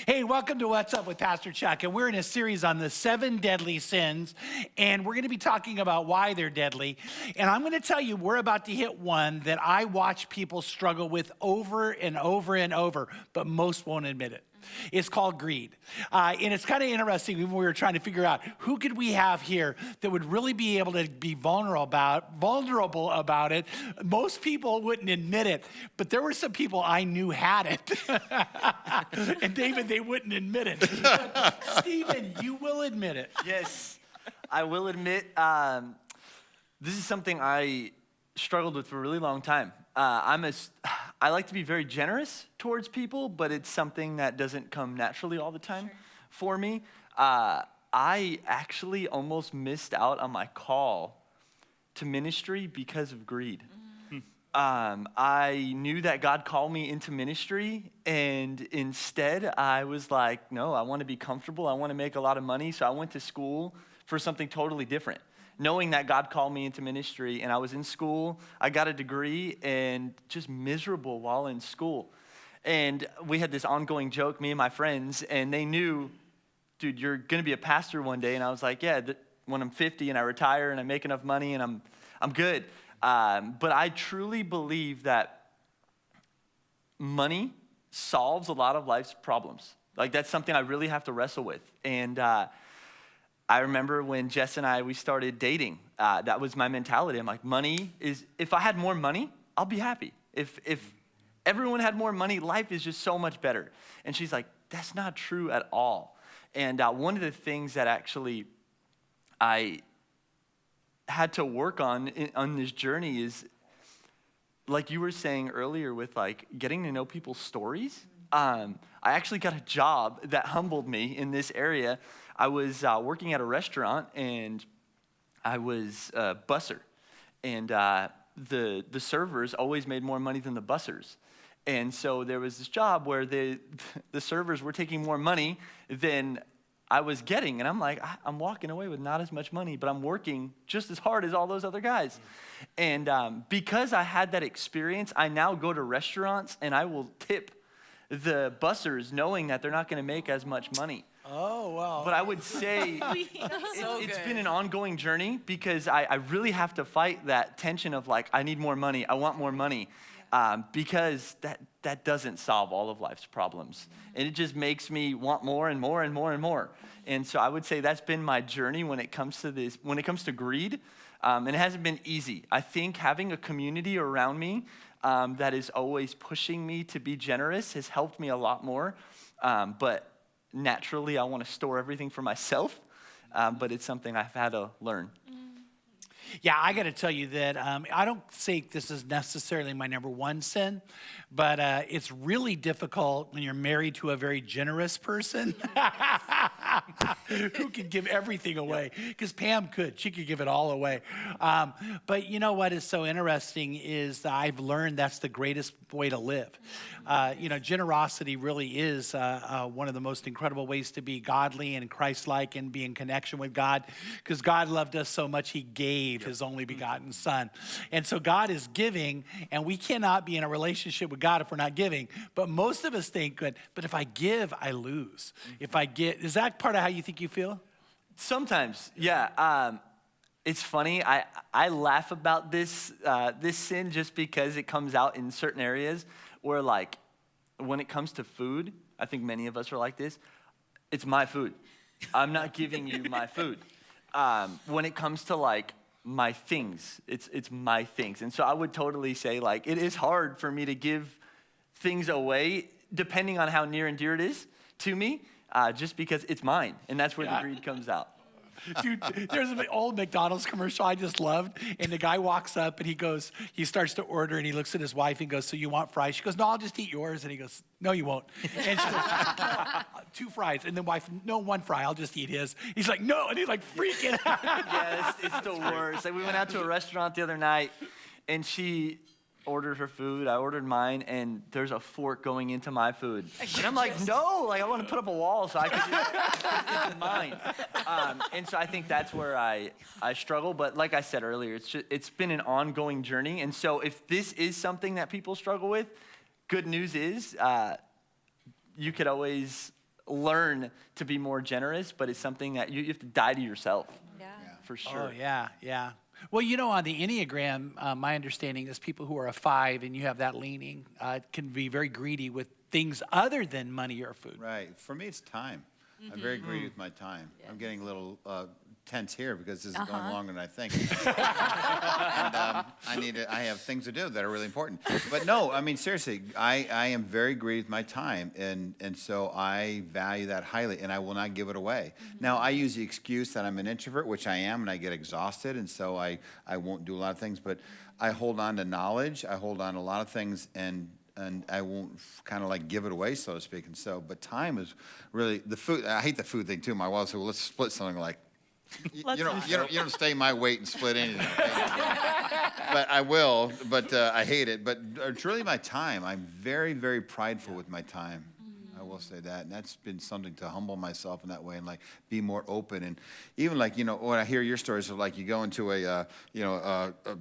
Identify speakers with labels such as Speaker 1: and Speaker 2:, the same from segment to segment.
Speaker 1: Hey, welcome to What's Up with Pastor Chuck, and we're in a series on the 7 deadly sins, and we're going to be talking about why they're deadly. And I'm going to tell you, we're about to hit one that I watch people struggle with over and over and over, but most won't admit it. It's called greed. And it's kind of interesting when we were trying to figure out who could we have here that would really be able to be vulnerable about it. Most people wouldn't admit it, but there were some people I knew had it. And David, they wouldn't admit it. But Stephen, you will admit it.
Speaker 2: Yes, I will admit this is something I struggled with for a really long time. I like to be very generous towards people, but it's something that doesn't come naturally all the time for me. I actually almost missed out on my call to ministry because of greed. I knew that God called me into ministry, and instead I was like, no, I want to be comfortable. I want to make a lot of money, so I went to school for something totally different. Knowing that God called me into ministry, and I was in school, I got a degree, and just miserable while in school. And we had this ongoing joke, me and my friends, and they knew, dude, you're going to be a pastor one day. And I was like, yeah, when I'm 50 and I retire and I make enough money and I'm good. But I truly believe that money solves a lot of life's problems. Like, that's something I really have to wrestle with. And I remember when Jess and we started dating, that was my mentality. I'm like, if I had more money, I'll be happy. If everyone had more money, life is just so much better. And she's like, that's not true at all. And one of the things that actually I had to work on this journey is, like you were saying earlier, with like getting to know people's stories. I actually got a job that humbled me in this area. I was working at a restaurant, and I was a busser. And the servers always made more money than the bussers. And so there was this job where the servers were taking more money than I was getting. And I'm like, I'm walking away with not as much money, but I'm working just as hard as all those other guys. And because I had that experience, I now go to restaurants, and I will tip the bussers knowing that they're not going to make as much money.
Speaker 1: Oh, wow.
Speaker 2: But I would say it's been an ongoing journey, because I really have to fight that tension of like, I need more money, I want more money, because that doesn't solve all of life's problems. And it just makes me want more and more and more and more. And so I would say that's been my journey when it comes to this, when it comes to greed. And it hasn't been easy. I think having a community around me that is always pushing me to be generous has helped me a lot more. But naturally, I want to store everything for myself, but it's something I've had to learn.
Speaker 1: Yeah, I got to tell you that I don't think this is necessarily my number one sin, but it's really difficult when you're married to a very generous person who can give everything away, because Pam could. She could give it all away. But you know what is so interesting is that I've learned that's the greatest way to live. Generosity really is one of the most incredible ways to be godly and Christ-like and be in connection with God, because God loved us so much, he gave his only begotten son. And so God is giving, and we cannot be in a relationship with God if we're not giving. But most of us think, but if I give, I lose. If I get, is that part of how you think you feel?
Speaker 2: Sometimes, yeah. It's funny. I laugh about this sin just because it comes out in certain areas where, like, when it comes to food, I think many of us are like this. It's my food. I'm not giving you my food. When it comes to, like, my things, it's my things. And so I would totally say, like, it is hard for me to give things away depending on how near and dear it is to me, just because it's mine. And that's where the greed comes out.
Speaker 1: Dude, there's an old McDonald's commercial I just loved, and the guy walks up and he starts to order, and he looks at his wife and goes, so you want fries? She goes, no, I'll just eat yours. And he goes, no, you won't. And she goes, no, 2 fries. And the wife, no, 1 fry, I'll just eat his. He's like, no, and he's like freaking out.
Speaker 2: Yeah, it's the worst. Like, we went out to a restaurant the other night, and she ordered her food, I ordered mine, and there's a fork going into my food. And I'm like, no, like, I want to put up a wall so I can just, it's mine. And so I think that's where I struggle. But like I said earlier, it's been an ongoing journey. And so if this is something that people struggle with, good news is you could always learn to be more generous, but it's something that you have to die to yourself.
Speaker 3: Yeah.
Speaker 2: For sure.
Speaker 1: Oh, yeah. Well, on the Enneagram, my understanding is people who are a 5 and you have that leaning can be very greedy with things other than money or food.
Speaker 4: Right. For me, it's time. I'm very greedy with my time. I'm getting a little tense here because this is going longer than I think. And I have things to do that are really important. But no, I mean, seriously, I am very greedy with my time. And so I value that highly, and I will not give it away. Now, I use the excuse that I'm an introvert, which I am, and I get exhausted, and so I won't do a lot of things. But I hold on to knowledge. I hold on to a lot of things, and I won't kind of like give it away, so to speak. And so, but time is really the food. I hate the food thing too. My wife said, "Well, let's split something like." You don't stay my weight and split anything. But I will. But I hate it. But it's really my time. I'm very, very prideful with my time. I will say that, and that's been something to humble myself in that way and like be more open. And even like when I hear your stories of like you go into a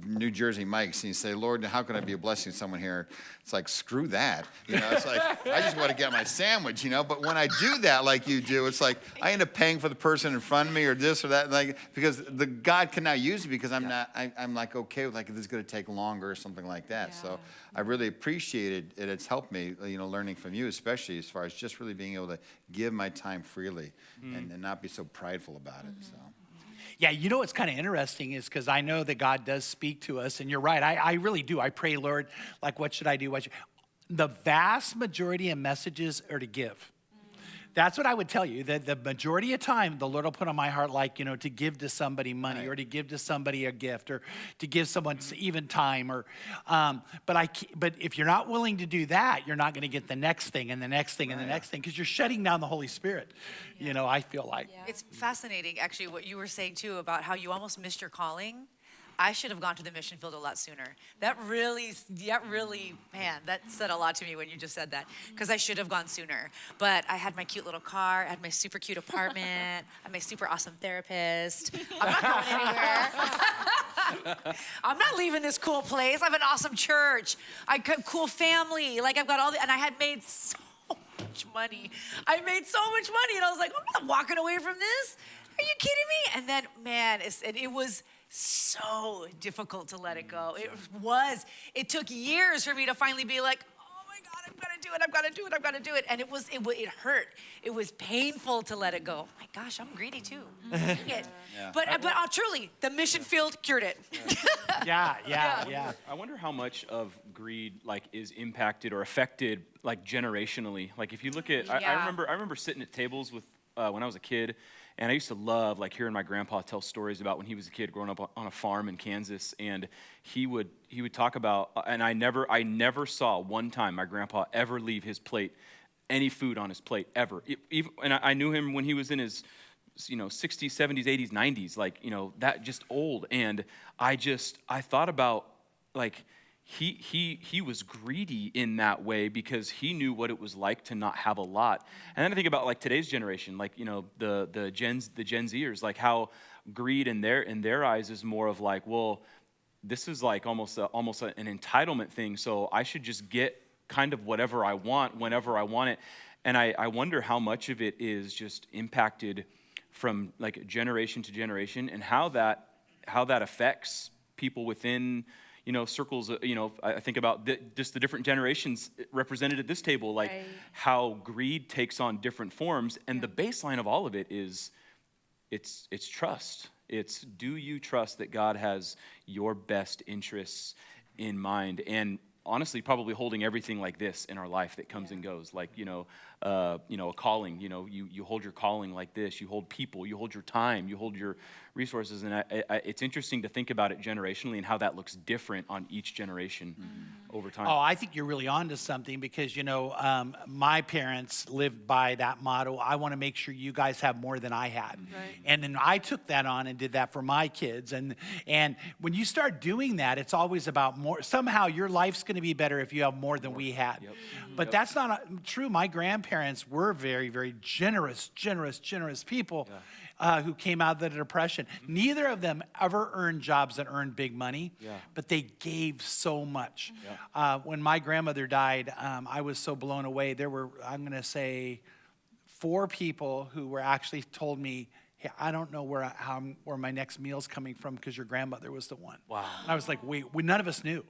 Speaker 4: New Jersey Mike's and you say, Lord, how can I be a blessing to someone here? It's like, screw that. It's like I just want to get my sandwich. But when I do that like you do, it's like I end up paying for the person in front of me or this or that, like because the God can now use me because I'm not. I'm like okay with like if this is going to take longer or something like that. Yeah. So I really appreciated it. It's helped me, learning from you, especially as far as just really being able to give my time freely and not be so prideful about it. So.
Speaker 1: Yeah, what's kind of interesting is because I know that God does speak to us, and you're right. I really do. I pray, Lord, like, what should I do? The vast majority of messages are to give. That's what I would tell you, that the majority of time, the Lord will put on my heart, like, to give to somebody money or to give to somebody a gift or to give someone even time. But if you're not willing to do that, you're not going to get the next thing and the next thing and the next thing because you're shutting down the Holy Spirit, I feel like. Yeah.
Speaker 3: It's fascinating, actually, what you were saying, too, about how you almost missed your calling. I should have gone to the mission field a lot sooner. That really, man, that said a lot to me when you just said that, because I should have gone sooner. But I had my cute little car, I had my super cute apartment, I had my super awesome therapist. I'm not going anywhere. I'm not leaving this cool place. I have an awesome church. I got a cool family. Like I've got and I had made so much money. I made so much money, and I was like, I'm not walking away from this. Are you kidding me? And then, man, it was so difficult to let it go. It took years for me to finally be like, oh my God, I've got to do it. And it hurt. It was painful to let it go. Oh my gosh, I'm greedy too. Dang it. Yeah. But truly, the mission field cured it.
Speaker 1: Yeah.
Speaker 5: I wonder how much of greed is impacted or affected generationally. Like if you look at, I remember sitting at tables with when I was a kid. And I used to love hearing my grandpa tell stories about when he was a kid growing up on a farm in Kansas. And he would talk about, and I never saw one time my grandpa ever leave his plate, any food on his plate ever. And I knew him when he was in his 60s, 70s, 80s, 90s, that just old. And I thought about he was greedy in that way because he knew what it was like to not have a lot. And then I think about today's generation, the Gen Zers, how greed in their eyes is more of well, this is almost an entitlement thing. So I should just get kind of whatever I want whenever I want it. And I wonder how much of it is just impacted from generation to generation and how that affects people within circles, I think about just the different generations represented at this table, how greed takes on different forms. And the baseline of all of it is it's trust. It's, do you trust that God has your best interests in mind? And honestly, probably holding everything like this in our life that comes and goes, a calling, you hold your calling like this, you hold people, you hold your time, you hold your resources. And it's interesting to think about it generationally and how that looks different on each generation over time.
Speaker 1: Oh, I think you're really onto something because, my parents lived by that motto. I want to make sure you guys have more than I had. Right. And then I took that on and did that for my kids. And when you start doing that, it's always about more. Somehow your life's going to be better if you have more than we had. Yep. But that's not true. My grandparents were very, very generous people. Yeah. Who came out of the Depression. Neither of them ever earned jobs that earned big money, but they gave so much. Yeah. When my grandmother died, I was so blown away. There were, I'm going to say, 4 people who were actually told me, hey, I don't know where my next meal's coming from because your grandmother was the one.
Speaker 5: Wow.
Speaker 1: And I was like, wait, none of us knew.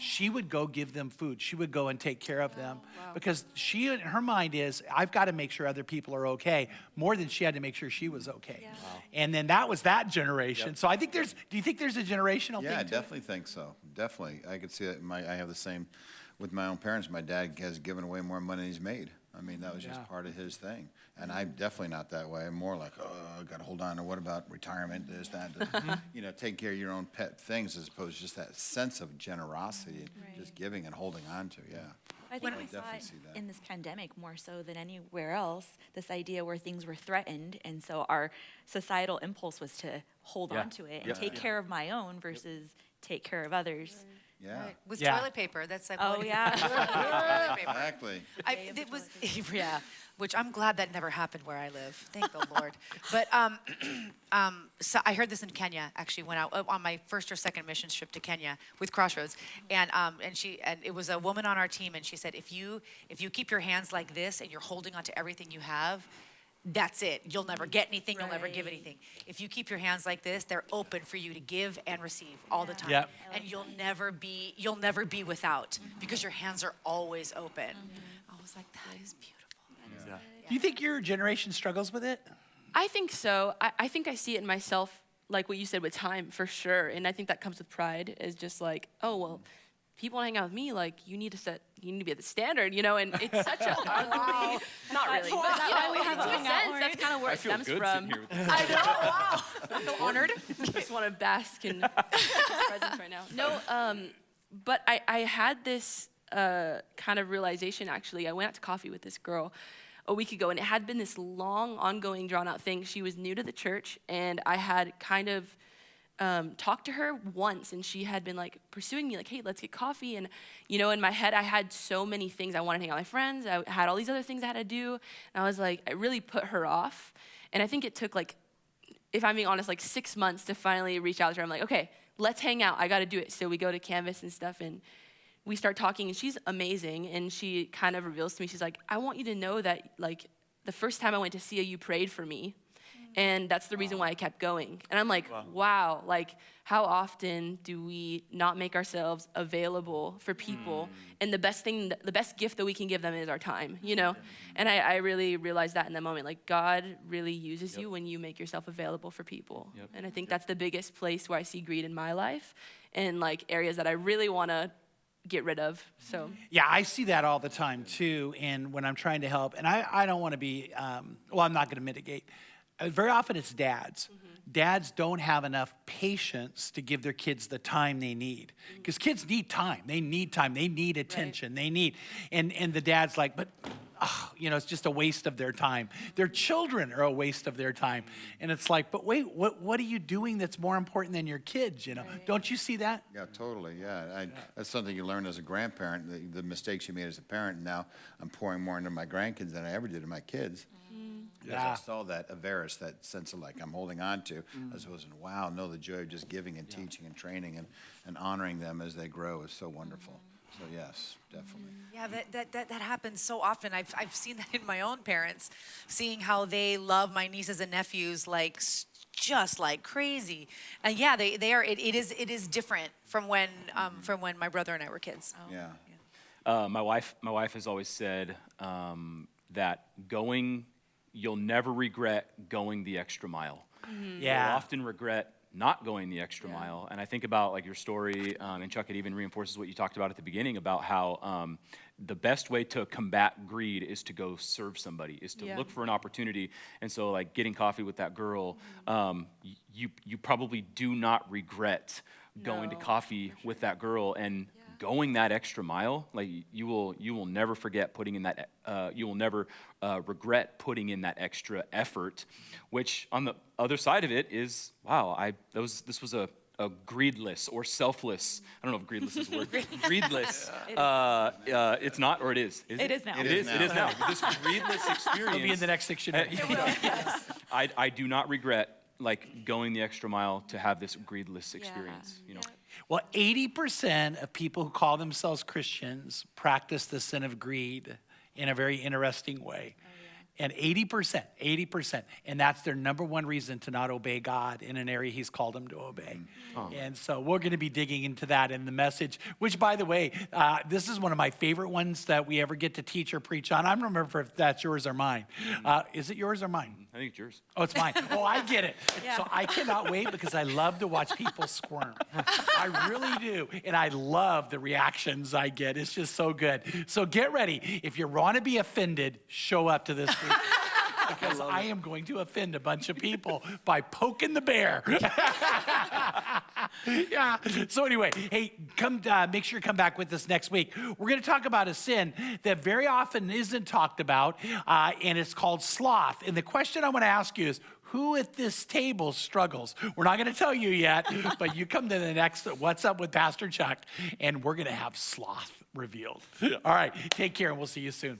Speaker 1: She would go give them food. She would go and take care of them because her mind is, I've got to make sure other people are okay more than she had to make sure she was okay. Yeah. Wow. And then that was that generation. Yep. So I think do you think there's a generational thing?
Speaker 4: Yeah, I definitely think so. Definitely. I could see it. I have the same with my own parents. My dad has given away more money than he's made. I mean, that was just part of his thing. And I'm definitely not that way. I'm more like, oh, I got to hold on to what about retirement, this, that, take care of your own pet things as opposed to just that sense of generosity and just giving and holding on to,
Speaker 6: I think we saw it in this pandemic more so than anywhere else, this idea where things were threatened, and so our societal impulse was to hold on to it and take care of my own versus take care of others.
Speaker 4: Yeah.
Speaker 3: Right. With toilet paper, that's like
Speaker 6: toilet paper.
Speaker 4: Exactly.
Speaker 3: It was, which I'm glad that never happened where I live. Thank the Lord. But so I heard this in Kenya, actually, when I on my first or second mission trip to Kenya with Crossroads, and it was a woman on our team, and she said, if you keep your hands like this and you're holding on to everything you have, that's it. You'll never get anything. You'll never give anything. If you keep your hands like this, they're open for you to give and receive all the time. Yep. And you'll never be without because your hands are always open. I was like, that is beautiful.
Speaker 1: Yeah. Do you think your generation struggles with it?
Speaker 7: I think so. I think I see it in myself, like what you said with time, for sure. And I think that comes with pride, is just like, oh, well, people hang out with me, like, you need to be at the standard, and it's such a ugly, not really, but we have a sense, that's kind of where it stems from.
Speaker 3: I know, wow. I feel honored.
Speaker 7: Just want to bask in presence right now. No, but I had this kind of realization, actually. I went out to coffee with this girl a week ago, and it had been this long, ongoing, drawn-out thing. She was new to the church, and I had kind of talked to her once, and she had been like pursuing me, like, hey, let's get coffee. And in my head I had so many things. I wanted to hang out with my friends. I had all these other things I had to do, and I was like, it really put her off. And I think it took, like, if I'm being honest, like 6 months to finally reach out to her. I'm like, okay, let's hang out. I got to do it. So we go to Canvas and stuff, and we start talking, and she's amazing. And she kind of reveals to me, she's like, I want you to know that, like, the first time I went to see you prayed for me. And that's the reason why I kept going. And I'm like, wow, like, how often do we not make ourselves available for people? And the best gift that we can give them is our time, And I really realized that in the moment. Like, God really uses you when you make yourself available for people. And I think that's the biggest place where I see greed in my life, and, like, areas that I really want to get rid of. So
Speaker 1: yeah, I see that all the time too. And when I'm trying to help, and I don't want to be, I'm not going to mitigate. Very often it's dads. Dads don't have enough patience to give their kids the time they need. Because kids need time. They need time. They need attention. They need, and the dad's like, but, it's just a waste of their time. Their children are a waste of their time. And it's like, but wait, what are you doing that's more important than your kids, Don't you see that?
Speaker 4: Yeah, totally, yeah. That's something you learn as a grandparent, the mistakes you made as a parent. And now I'm pouring more into my grandkids than I ever did to my kids. Because I saw that avarice, that sense of, like, I'm holding on to, as opposed to, wow, no, the joy of just giving and teaching and training and honoring them as they grow is so wonderful. So yes, definitely.
Speaker 3: Yeah, that happens so often. I've seen that in my own parents, seeing how they love my nieces and nephews like just like crazy. And yeah, they are. It is different from when my brother and I were kids.
Speaker 4: Oh.
Speaker 5: Yeah. My wife has always said that you'll never regret going the extra mile.
Speaker 1: Yeah.
Speaker 5: You'll often regret not going the extra mile. And I think about, like, your story, and Chuck, it even reinforces what you talked about at the beginning about how the best way to combat greed is to go serve somebody, is to look for an opportunity. And so, like, getting coffee with that girl, you probably do not regret going to coffee with that girl and going that extra mile. Like, you will never forget putting in that, you will never regret putting in that extra effort, which on the other side of it is, wow, this was a greedless or selfless, I don't know if greedless is a word, greedless, it's not, or it is.
Speaker 6: It is now.
Speaker 5: It is now. This greedless experience.
Speaker 1: It'll be in the next section.
Speaker 5: I do not regret, like, going the extra mile to have this greedless experience,
Speaker 1: Well, 80% of people who call themselves Christians practice the sin of greed in a very interesting way. And 80%, and that's their number one reason to not obey God in an area he's called them to obey. And so we're going to be digging into that in the message, which, by the way, this is one of my favorite ones that we ever get to teach or preach on. I don't remember if that's yours or mine. Is it yours or mine?
Speaker 5: I think it's yours.
Speaker 1: Oh, it's mine. Oh, I get it. So I cannot wait because I love to watch people squirm. I really do. And I love the reactions I get. It's just so good. So get ready. If you want to be offended, show up to this week. Because I am going to offend a bunch of people by poking the bear. Yeah. So anyway, hey, come make sure you come back with us next week. We're going to talk about a sin that very often isn't talked about, and it's called sloth. And the question I want to ask you is, who at this table struggles? We're not going to tell you yet, but you come to the next What's Up with Pastor Chuck, and we're going to have sloth revealed. All right, take care, and we'll see you soon.